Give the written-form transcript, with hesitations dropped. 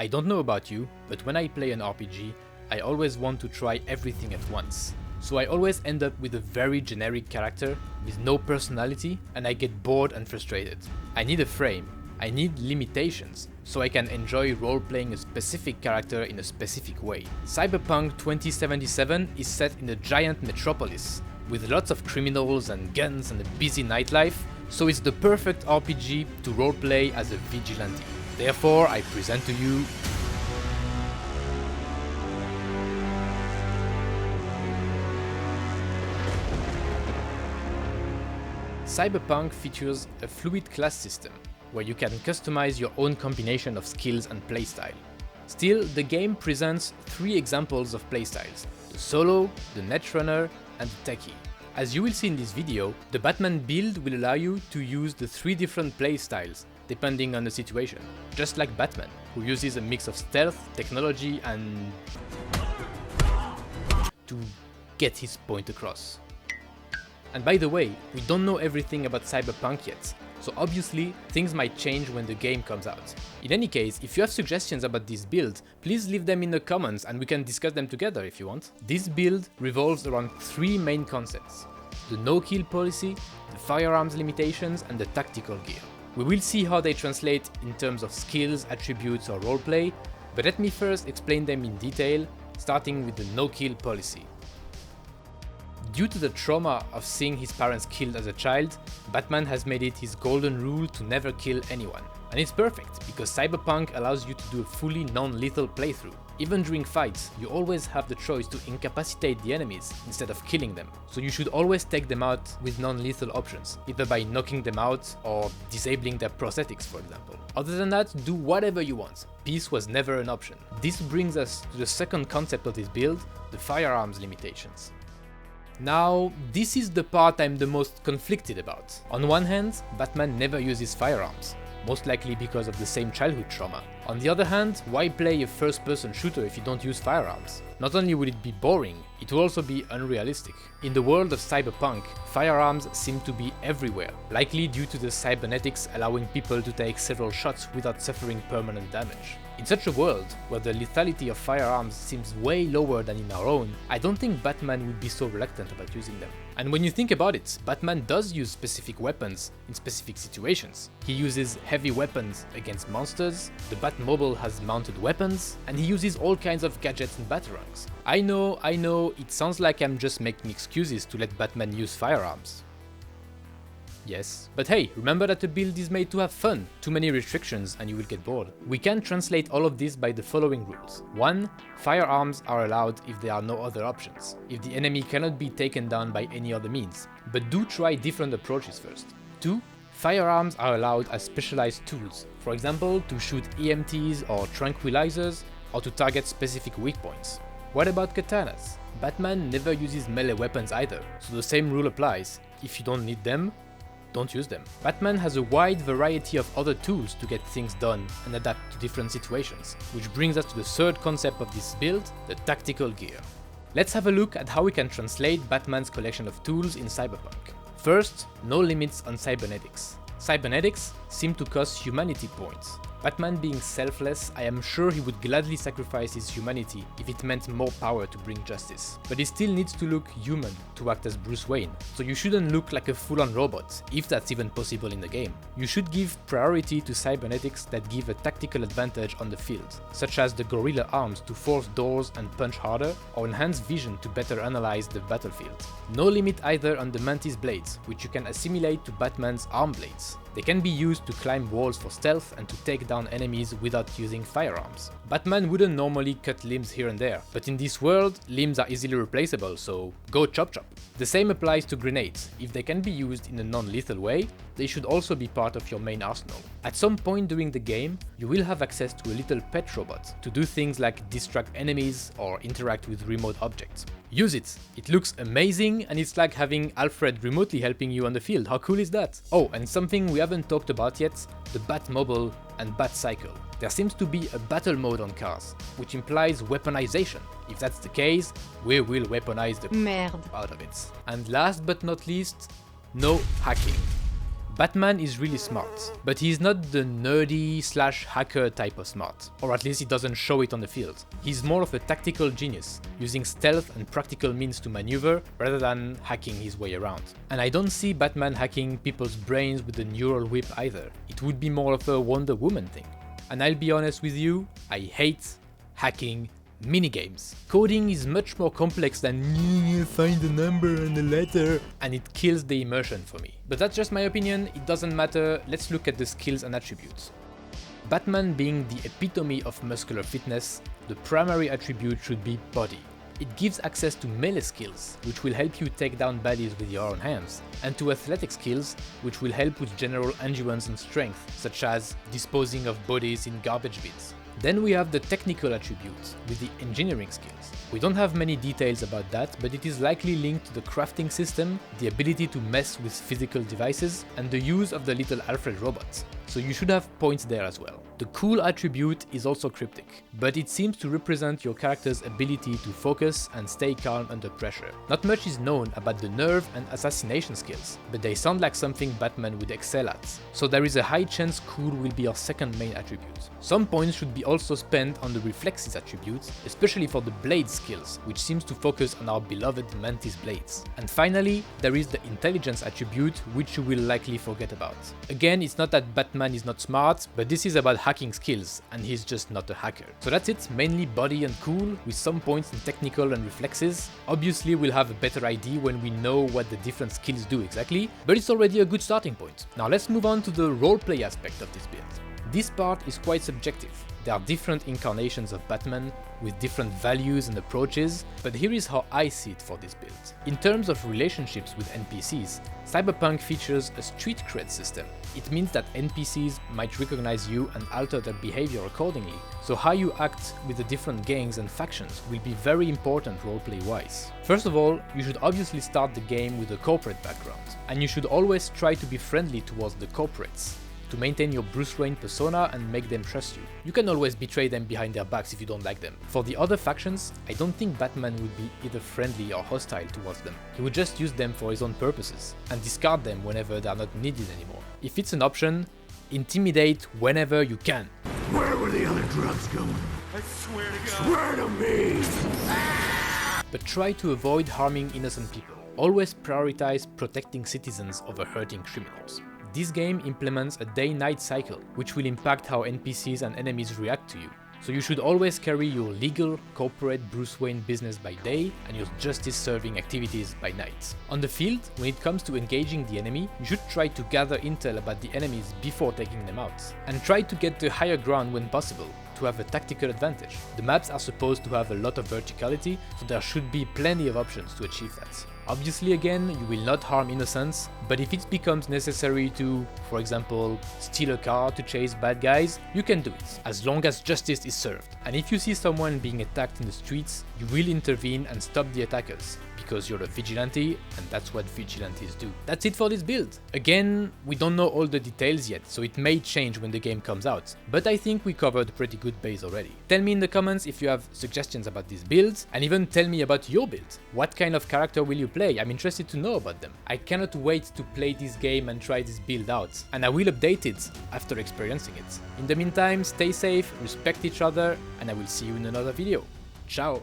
I don't know about you, but when I play an RPG, I always want to try everything at once. So I always end up with a very generic character with no personality, and I get bored and frustrated. I need a frame, I need limitations, so I can enjoy role-playing a specific character in a specific way. Cyberpunk 2077 is set in a giant metropolis, with lots of criminals and guns and a busy nightlife, so it's the perfect RPG to roleplay as a vigilante. Therefore, I present to you Cyberpunk features a fluid class system, where you can customize your own combination of skills and playstyle. Still, the game presents 3 examples of playstyles: the solo, the netrunner, and the techie. As you will see in this video, the Batman build will allow you to use the 3 different playstyles, depending on the situation, just like Batman, who uses a mix of stealth, technology, and to get his point across. And by the way, we don't know everything about Cyberpunk yet, so obviously things might change when the game comes out. In any case, if you have suggestions about this build, please leave them in the comments and we can discuss them together if you want. This build revolves around 3 main concepts: the no-kill policy, the firearms limitations, and the tactical gear. We will see how they translate in terms of skills, attributes, or roleplay, but let me first explain them in detail, starting with the no-kill policy. Due to the trauma of seeing his parents killed as a child, Batman has made it his golden rule to never kill anyone. And it's perfect, because Cyberpunk allows you to do a fully non-lethal playthrough. Even during fights, you always have the choice to incapacitate the enemies instead of killing them, so you should always take them out with non-lethal options, either by knocking them out or disabling their prosthetics, for example. Other than that, do whatever you want. Peace was never an option. This brings us to the second concept of this build, the firearms limitations. Now, this is the part I'm the most conflicted about. On one hand, Batman never uses firearms, most likely because of the same childhood trauma. On the other hand, why play a first-person shooter if you don't use firearms? Not only would it be boring, it will also be unrealistic. In the world of Cyberpunk, firearms seem to be everywhere, likely due to the cybernetics allowing people to take several shots without suffering permanent damage. In such a world, where the lethality of firearms seems way lower than in our own, I don't think Batman would be so reluctant about using them. And when you think about it, Batman does use specific weapons in specific situations. He uses heavy weapons against monsters, the Batmobile has mounted weapons, and he uses all kinds of gadgets and batarangs. I know, it sounds like I'm just making excuses to let Batman use firearms. Yes, but hey, remember that the build is made to have fun. Too many restrictions and you will get bored. We can translate all of this by the following rules. 1. Firearms are allowed if there are no other options, if the enemy cannot be taken down by any other means, but do try different approaches first. 2. Firearms are allowed as specialized tools, for example to shoot EMTs or tranquilizers, or to target specific weak points. What about katanas? Batman never uses melee weapons either, so the same rule applies. If you don't need them, don't use them. Batman has a wide variety of other tools to get things done and adapt to different situations, which brings us to the third concept of this build, the tactical gear. Let's have a look at how we can translate Batman's collection of tools in Cyberpunk. First, no limits on cybernetics. Cybernetics seem to cost humanity points. Batman being selfless, I am sure he would gladly sacrifice his humanity if it meant more power to bring justice. But he still needs to look human to act as Bruce Wayne, so you shouldn't look like a full-on robot, if that's even possible in the game. You should give priority to cybernetics that give a tactical advantage on the field, such as the gorilla arms to force doors and punch harder, or enhanced vision to better analyze the battlefield. No limit either on the Mantis Blades, which you can assimilate to Batman's arm blades. They can be used to climb walls for stealth and to take down enemies without using firearms. Batman wouldn't normally cut limbs here and there, but in this world, limbs are easily replaceable, so go chop chop. The same applies to grenades. If they can be used in a non-lethal way, they should also be part of your main arsenal. At some point during the game, you will have access to a little pet robot to do things like distract enemies or interact with remote objects. Use it! It looks amazing and it's like having Alfred remotely helping you on the field. How cool is that? Oh, and something we haven't talked about yet, the Batmobile and Batcycle. There seems to be a battle mode on cars, which implies weaponization. If that's the case, we will weaponize the merde out of it. And last but not least, no hacking. Batman is really smart, but he is not the nerdy / hacker type of smart, or at least he doesn't show it on the field. He's more of a tactical genius, using stealth and practical means to maneuver rather than hacking his way around. And I don't see Batman hacking people's brains with the neural whip either. It would be more of a Wonder Woman thing. And I'll be honest with you, I hate hacking minigames. Coding is much more complex than find a number and a letter, and it kills the immersion for me. But that's just my opinion, it doesn't matter, let's look at the skills and attributes. Batman being the epitome of muscular fitness, the primary attribute should be body. It gives access to melee skills, which will help you take down baddies with your own hands, and to athletic skills, which will help with general endurance and strength, such as disposing of bodies in garbage bins. Then we have the technical attributes, with the engineering skills. We don't have many details about that, but it is likely linked to the crafting system, the ability to mess with physical devices, and the use of the little Alfred robots. So you should have points there as well. The cool attribute is also cryptic, but it seems to represent your character's ability to focus and stay calm under pressure. Not much is known about the nerve and assassination skills, but they sound like something Batman would excel at, so there is a high chance cool will be our second main attribute. Some points should be also spent on the reflexes attributes, especially for the blade skills, which seems to focus on our beloved Mantis Blades. And finally, there is the intelligence attribute, which you will likely forget about. Again, it's not that Batman is not smart, but this is about hacking skills, and he's just not a hacker. So that's it, mainly body and cool, with some points in technical and reflexes. Obviously we'll have a better idea when we know what the different skills do exactly, but it's already a good starting point. Now let's move on to the roleplay aspect of this build. This part is quite subjective. There are different incarnations of Batman with different values and approaches, but here is how I see it for this build. In terms of relationships with NPCs, Cyberpunk features a street cred system. It means that NPCs might recognize you and alter their behavior accordingly, so how you act with the different gangs and factions will be very important roleplay-wise. First of all, you should obviously start the game with a corporate background, and you should always try to be friendly towards the corporates, to maintain your Bruce Wayne persona and make them trust you. You can always betray them behind their backs if you don't like them. For the other factions, I don't think Batman would be either friendly or hostile towards them. He would just use them for his own purposes, and discard them whenever they are not needed anymore. If it's an option, intimidate whenever you can. Where were the other drugs going? I swear to God. Swear to me! But try to avoid harming innocent people. Always prioritize protecting citizens over hurting criminals. This game implements a day-night cycle, which will impact how NPCs and enemies react to you. So you should always carry your legal, corporate Bruce Wayne business by day and your justice-serving activities by night. On the field, when it comes to engaging the enemy, you should try to gather intel about the enemies before taking them out, and try to get the higher ground when possible, to have a tactical advantage. The maps are supposed to have a lot of verticality, so there should be plenty of options to achieve that. Obviously again, you will not harm innocents, but if it becomes necessary to, for example, steal a car to chase bad guys, you can do it, as long as justice is served. And if you see someone being attacked in the streets, you will intervene and stop the attackers, because you're a vigilante, and that's what vigilantes do. That's it for this build. Again, we don't know all the details yet, so it may change when the game comes out, but I think we covered a pretty good base already. Tell me in the comments if you have suggestions about this build, and even tell me about your build. What kind of character will you play? I'm interested to know about them. I cannot wait to play this game and try this build out, and I will update it after experiencing it. In the meantime, stay safe, respect each other, and I will see you in another video. Ciao!